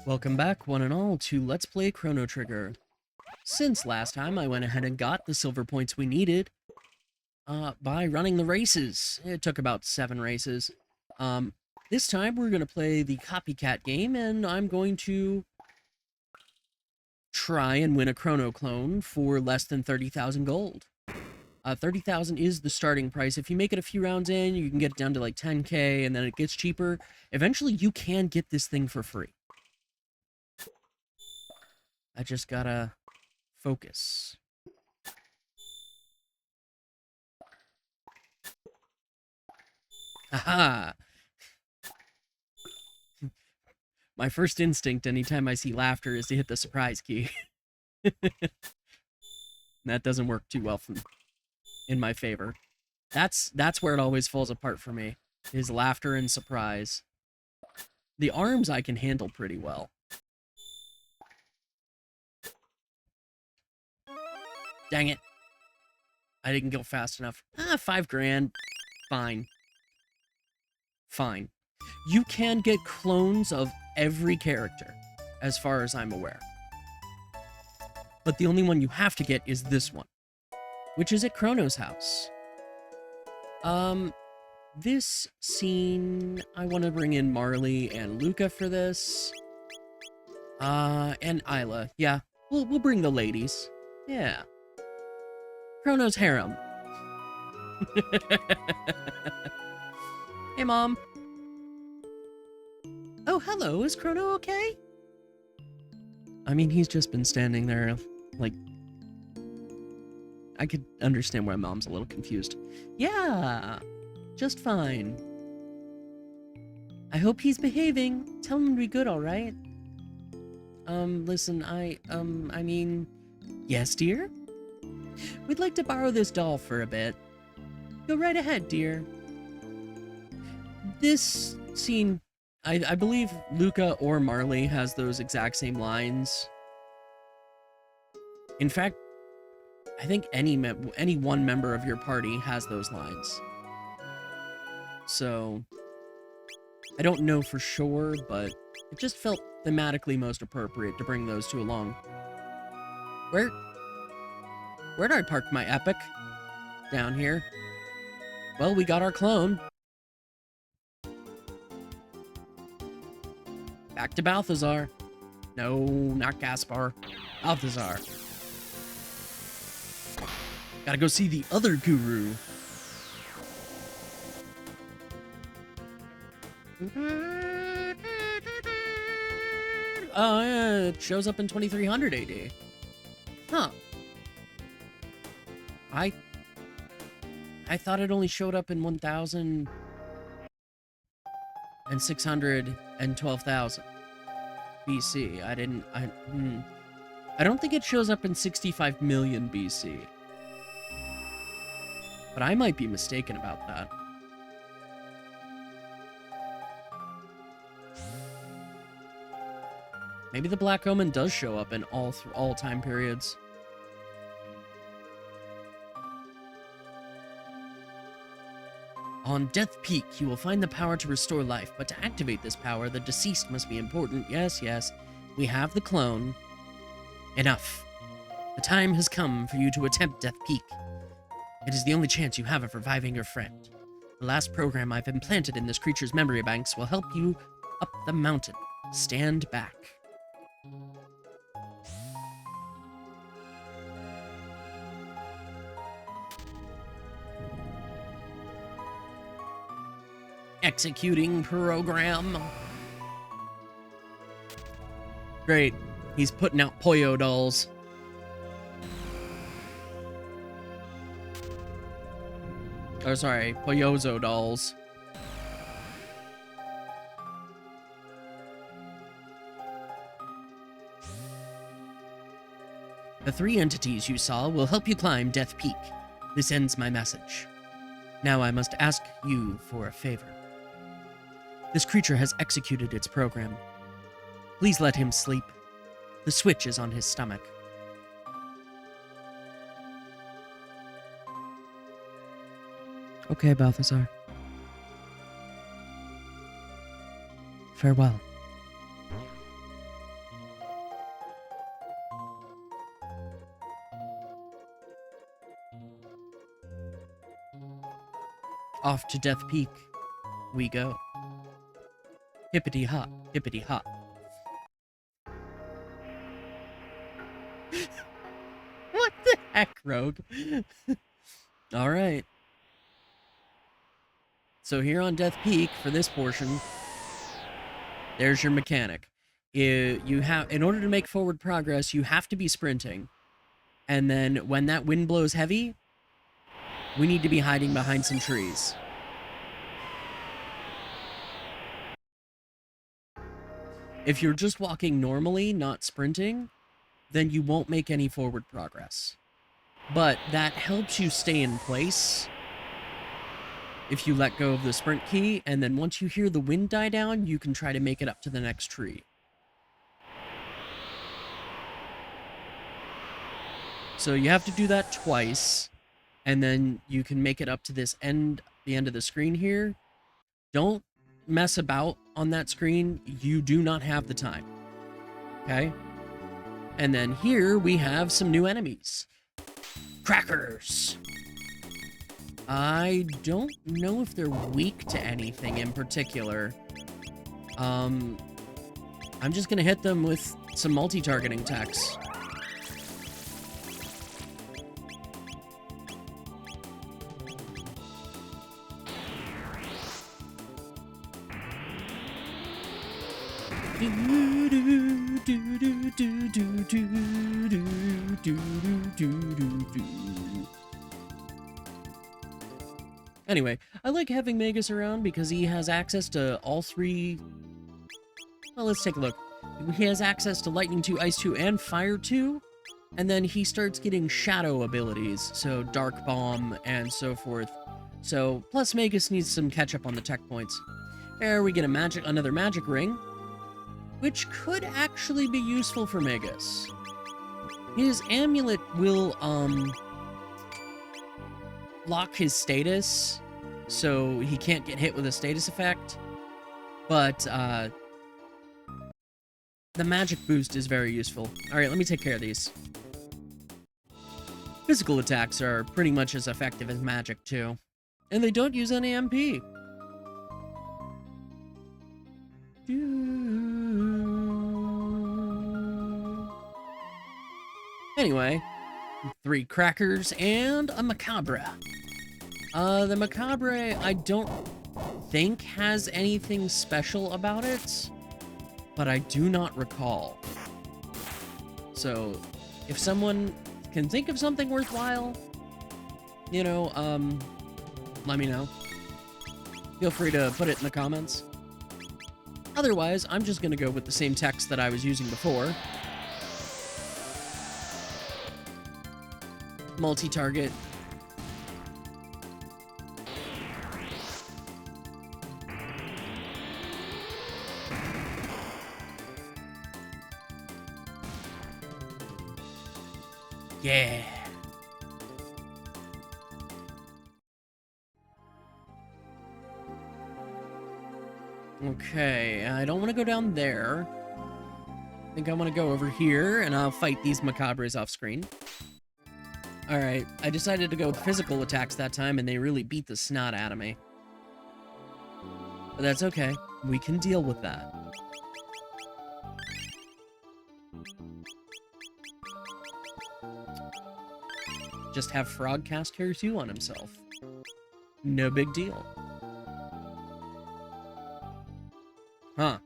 Welcome back, one and all, to Let's Play Chrono Trigger. Since last time, I went ahead and got the silver points we needed by running the races. It took about 7 races. This time, we're going to play the copycat game, and I'm going to try and win a Chrono clone for less than 30,000 gold. 30,000 is the starting price. If you make it a few rounds in, you can get it down to like 10k, and then it gets cheaper. Eventually, you can get this thing for free. I just gotta focus. Haha! My first instinct anytime I see laughter is to hit the surprise key. That doesn't work too well in my favor. That's where it always falls apart for me, is laughter and surprise. The arms I can handle pretty well. Dang it. I didn't go fast enough. 5 grand. Fine. Fine. You can get clones of every character, as far as I'm aware. But the only one you have to get is this one, which is at Chrono's house. This scene, I want to bring in Marley and Luca for this. And Isla. Yeah, we'll bring the ladies. Yeah. Chrono's harem. Hey, Mom. Oh, hello. Is Chrono okay? I mean, he's just been standing there, like... I could understand why Mom's a little confused. Yeah, just fine. I hope he's behaving. Tell him to be good, alright? Listen, I mean... Yes, dear? We'd like to borrow this doll for a bit. Go right ahead, dear. This scene, I believe Luca or Marley has those exact same lines. In fact, I think any one member of your party has those lines. So, I don't know for sure, but it just felt thematically most appropriate to bring those two along. Where'd I park my epic? Down here. Well, we got our clone. Back to Balthazar. No, not Gaspar. Balthazar. Gotta go see the other guru. Oh, yeah, it shows up in 2300 AD. Huh. I thought it only showed up in 1,000 and 612,000 BC. I don't think it shows up in 65 million BC. But I might be mistaken about that. Maybe the Black Omen does show up in all time periods. On Death Peak, you will find the power to restore life, but to activate this power, the deceased must be important. Yes, yes, we have the clone. Enough. The time has come for you to attempt Death Peak. It is the only chance you have of reviving your friend. The last program I've implanted in this creature's memory banks will help you up the mountain. Stand back. Executing program. Great. He's putting out Poyo dolls. Oh, sorry, Poyozo dolls. The 3 entities you saw will help you climb Death Peak. This ends my message. Now I must ask you for a favor. This creature has executed its program. Please let him sleep. The switch is on his stomach. Okay, Balthazar. Farewell. Off to Death Peak we go. Hippity hop, hippity hop. What the heck, Rogue? Alright. So here on Death Peak, for this portion, there's your mechanic. You have, in order to make forward progress, you have to be sprinting. And then when that wind blows heavy, we need to be hiding behind some trees. If you're just walking normally, not sprinting, then you won't make any forward progress. But that helps you stay in place if you let go of the sprint key, and then once you hear the wind die down, you can try to make it up to the next tree. So you have to do that twice, and then you can make it up to this end, the end of the screen here. Don't mess about on that screen. You do not have the time. Okay? And then here we have some new enemies. Crackers! I don't know if they're weak to anything in particular. I'm just gonna hit them with some multi-targeting attacks. Anyway, I like having Magus around because he has access to all three... Well, let's take a look. He has access to Lightning 2, Ice 2, and Fire 2, and then he starts getting Shadow abilities, so Dark Bomb and so forth. So, plus Magus needs some catch-up on the tech points. There we get another magic ring, which could actually be useful for Magus. His amulet will, lock his status, so he can't get hit with a status effect, but, the magic boost is very useful. Alright, let me take care of these. Physical attacks are pretty much as effective as magic, too. And they don't use any MP. Anyway, 3 crackers and a macabre. The macabre, I don't think has anything special about it, but I do not recall. So, if someone can think of something worthwhile, you know, let me know. Feel free to put it in the comments. Otherwise, I'm just gonna go with the same text that I was using before. Multi-target. Yeah. Okay, I don't want to go down there. I think I want to go over here, and I'll fight these macabres off screen. Alright, I decided to go with physical attacks that time, and they really beat the snot out of me. But that's okay. We can deal with that. Just have Frog cast Care 2 on himself. No big deal. Huh.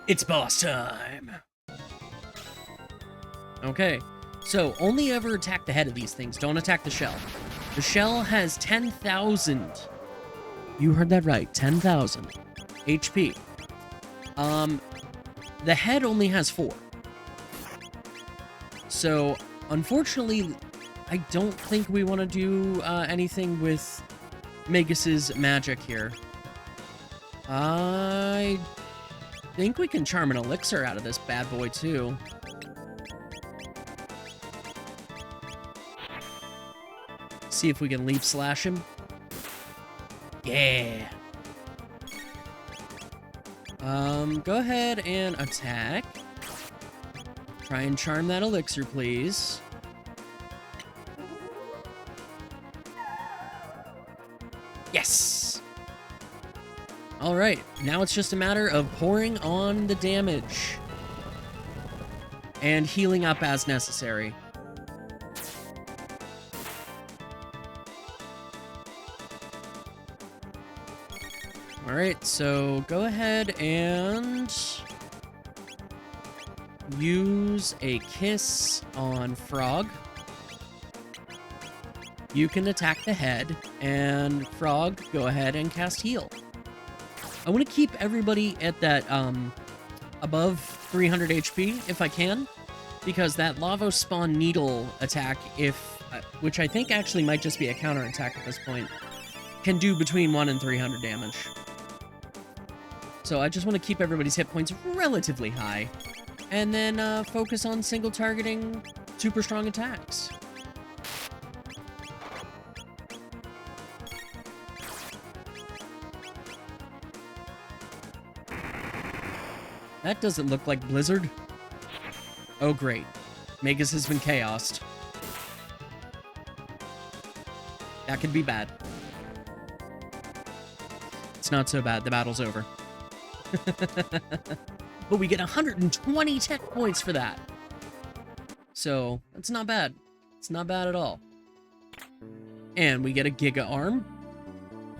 It's boss time! Okay, so only ever attack the head of these things. Don't attack the shell. The shell has 10,000. You heard that right, 10,000 HP. The head only has 4. So, unfortunately, I don't think we want to do anything with Magus's magic here. I think we can charm an elixir out of this bad boy, too. See if we can leap slash him. Yeah. Go ahead and attack. Try and charm that elixir, please. Alright, now it's just a matter of pouring on the damage. And healing up as necessary. Alright, so go ahead and use a kiss on Frog. You can attack the head, and Frog, go ahead and cast heal. I want to keep everybody at that, above 300 HP, if I can, because that Lava Spawn Needle attack, which I think actually might just be a counter attack at this point, can do between 1 and 300 damage. So I just want to keep everybody's hit points relatively high, and then focus on single targeting super strong attacks. That doesn't look like Blizzard. Oh great. Magus has been chaosed. That could be bad. It's not so bad, the battle's over. But we get 120 tech points for that. So, that's not bad. It's not bad at all. And we get a Giga Arm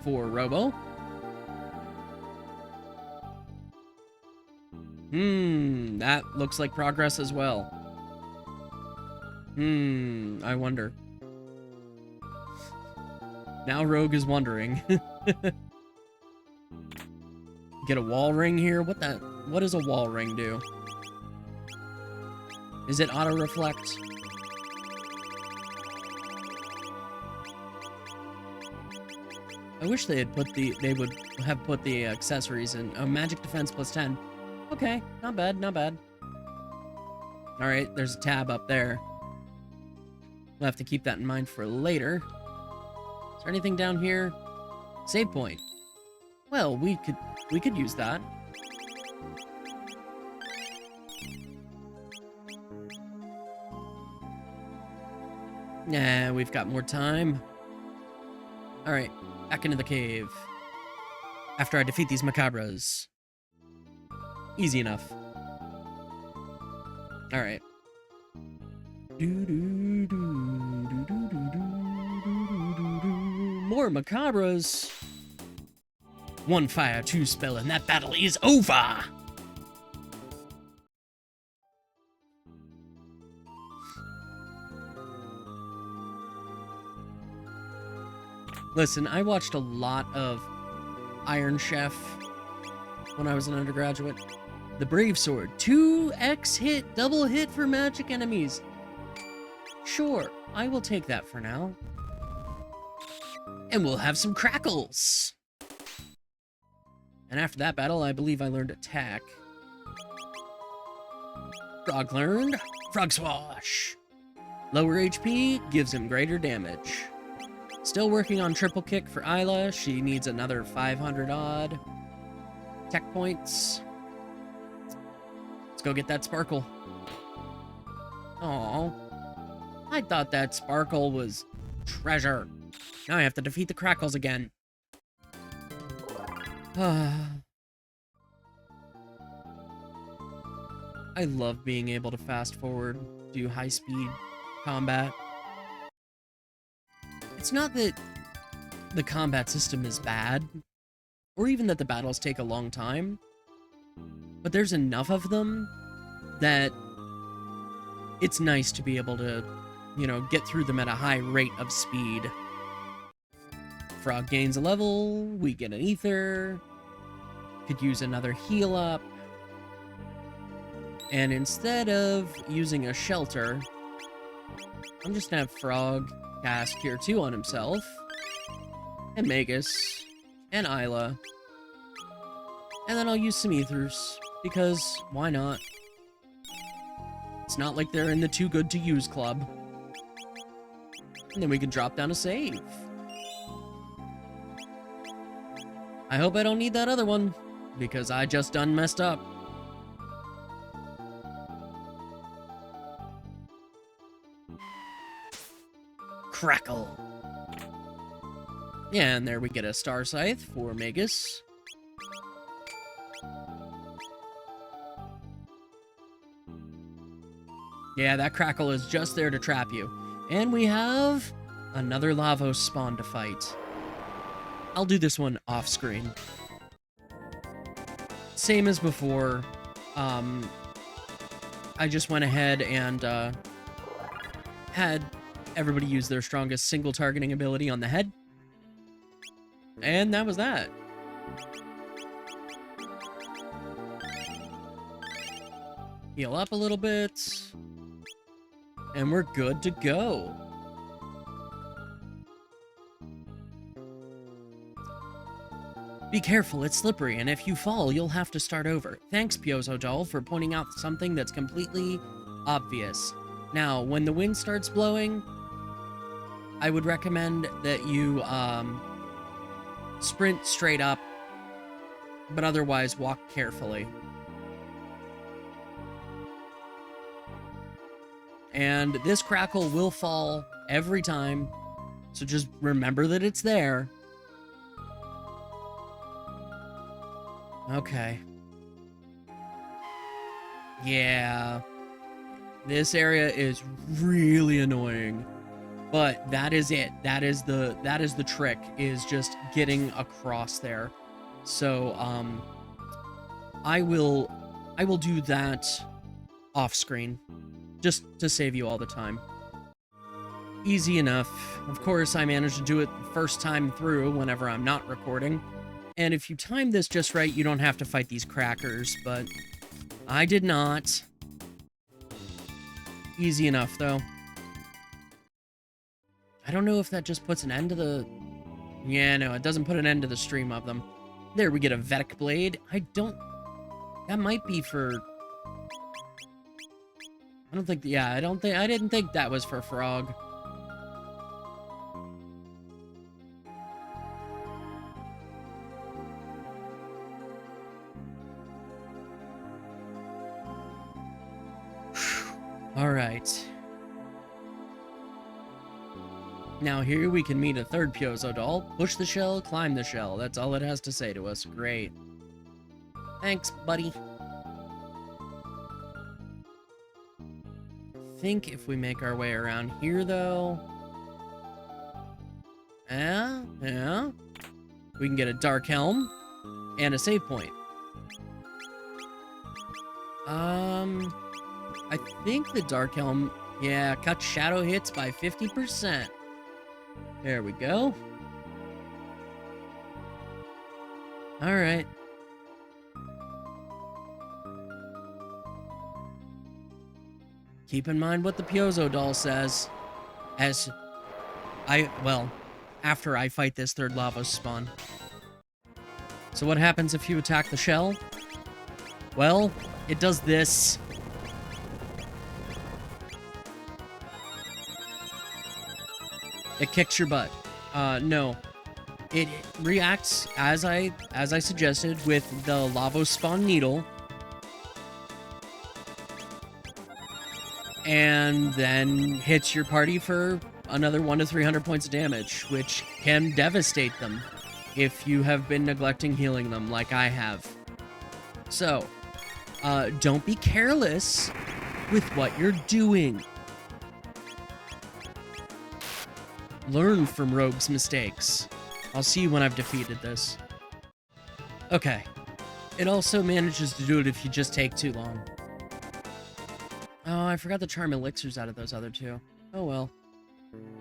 for Robo. That looks like progress as well. I wonder. Now Rogue is wondering. Get a wall ring here? What does a wall ring do? Is it auto reflect? I wish they would have put the accessories in. Oh, magic defense plus 10. Okay, not bad, not bad. Alright, there's a tab up there. We'll have to keep that in mind for later. Is there anything down here? Save point. Well, we could use that. Nah, we've got more time. Alright, back into the cave. After I defeat these Macabras. Easy enough. Alright. More Macabras. 1 fire, 2 spell, and that battle is over! Listen, I watched a lot of Iron Chef when I was an undergraduate. The Brave Sword, 2x hit, double hit for magic enemies. Sure, I will take that for now. And we'll have some crackles. And after that battle, I believe I learned attack. Frog learned Frog Swash. Lower HP gives him greater damage. Still working on triple kick for Isla. She needs another 500 odd tech points. Let's go get that Sparkle. Aww. I thought that Sparkle was treasure. Now I have to defeat the Crackles again. I love being able to fast forward, do high speed combat. It's not that the combat system is bad, or even that the battles take a long time, but there's enough of them that it's nice to be able to, you know, get through them at a high rate of speed. Frog gains a level, we get an ether, could use another heal up, and instead of using a shelter, I'm just gonna have Frog cast Cure 2 on himself, and Magus, and Isla, and then I'll use some ethers, because why not? It's not like they're in the too good to use club. And then we can drop down a save. I hope I don't need that other one, because I just done messed up. Crackle. Yeah, and there we get a Star Scythe for Magus. Yeah, that crackle is just there to trap you. And we have another Lavos spawn to fight. I'll do this one off screen. Same as before. I just went ahead and had everybody use their strongest single targeting ability on the head. And that was that. Heal up a little bit. And we're good to go. Be careful, it's slippery, and if you fall, you'll have to start over. Thanks, Pyozo Doll, for pointing out something that's completely obvious. Now, when the wind starts blowing, I would recommend that you sprint straight up, but otherwise walk carefully. And this crackle will fall every time, so just remember that it's there. Okay. Yeah. This area is really annoying. But that is it. That is the trick, is just getting across there. So, I will do that off screen, just to save you all the time. Easy enough. Of course, I managed to do it the first time through whenever I'm not recording. And if you time this just right, you don't have to fight these crackers, but I did not. Easy enough, though. I don't know if that just puts an end to the... Yeah, no, it doesn't put an end to the stream of them. There, we get a Vedic Blade. I don't... That might be for... I don't think... Yeah, I didn't think that was for Frog. Alright. Now here we can meet a third Pyozo Doll. Push the shell, climb the shell. That's all it has to say to us. Great. Thanks, buddy. I think if we make our way around here, though... Yeah. We can get a Dark Helm and a save point. I think the Dark Helm, yeah, cuts shadow hits by 50%. There we go. Alright. Keep in mind what the Pyozo Doll says. After I fight this third Lavos spawn. So what happens if you attack the shell? Well, it does this. It kicks your butt. No. It reacts as I suggested with the Lavos spawn needle. And then hits your party for another 100 to 300 points of damage, which can devastate them if you have been neglecting healing them like I have. So, don't be careless with what you're doing. Learn from Rogue's mistakes. I'll see you when I've defeated this. Okay. It also manages to do it if you just take too long. Oh, I forgot the charm elixirs out of those other two. Oh well.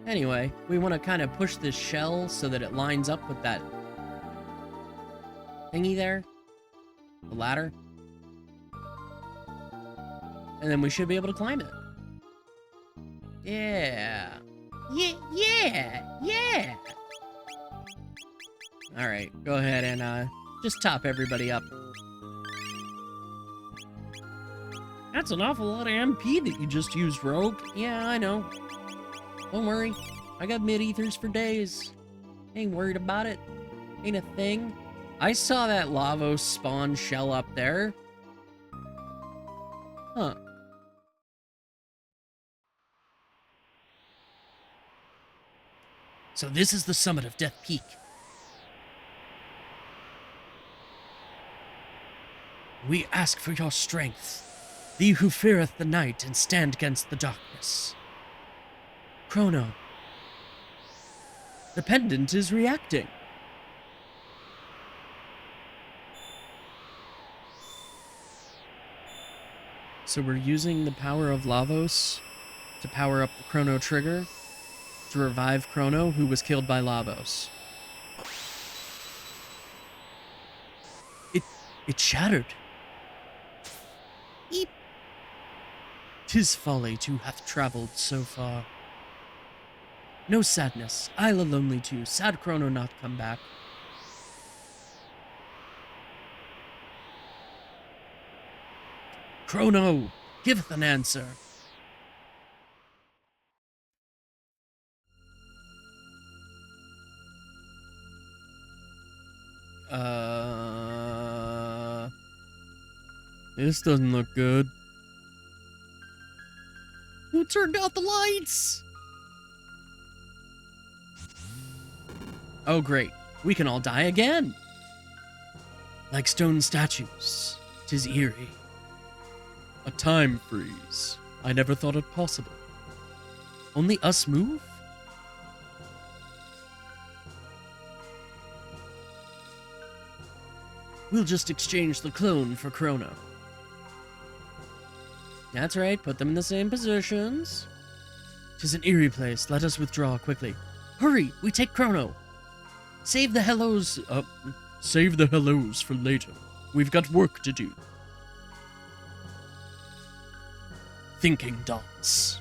Anyway, we want to kind of push this shell so that it lines up with that thingy there. The ladder. And then we should be able to climb it. Yeah. Yeah. Alright, go ahead and just top everybody up. That's an awful lot of MP that you just used, Rogue. Yeah, I know. Don't worry. I got mid-ethers for days. Ain't worried about it. Ain't a thing. I saw that Lavos spawn shell up there. Huh. So this is the summit of Death Peak. We ask for your strength. Thee who feareth the night and stand against the darkness. Chrono. The pendant is reacting. So we're using the power of Lavos to power up the Chrono Trigger to revive Chrono, who was killed by Lavos. It shattered. Eep. 'Tis folly to hath travelled so far. No sadness, I'll a lonely too, sad Chrono not come back. Chrono, giveth an answer. This doesn't look good. Who turned out the lights? Oh great, we can all die again. Like stone statues, 'tis eerie. A time freeze. I never thought it possible. Only us move? We'll just exchange the clone for Chrono. That's right, put them in the same positions. 'Tis an eerie place, let us withdraw quickly. Hurry, we take Chrono. Save the hellos for later. We've got work to do. Thinking dots.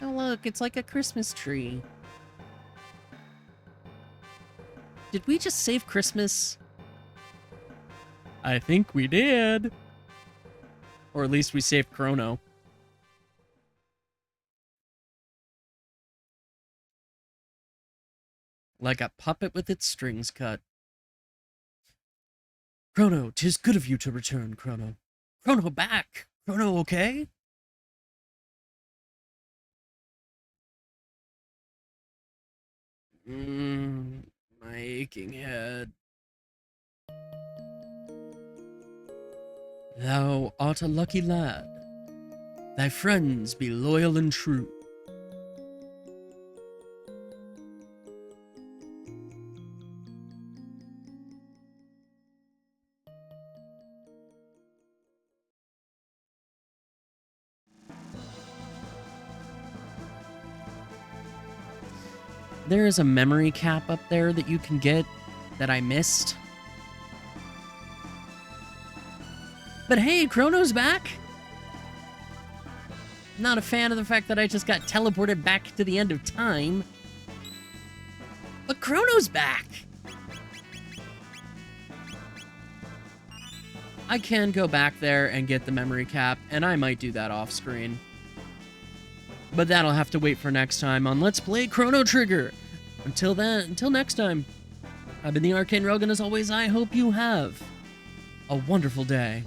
Oh look, it's like a Christmas tree. Did we just save Christmas? I think we did. Or at least we saved Chrono. Like a puppet with its strings cut. Chrono, 'tis good of you to return, Chrono. Chrono back! Chrono okay? My aching head. Thou art a lucky lad. Thy friends be loyal and true. There is a memory cap up there that you can get that I missed. But hey, Chrono's back! Not a fan of the fact that I just got teleported back to the end of time. But Chrono's back! I can go back there and get the memory cap, and I might do that off screen. But that'll have to wait for next time on Let's Play Chrono Trigger. Until next time, I've been the Arcane Rogue, and as always, I hope you have a wonderful day.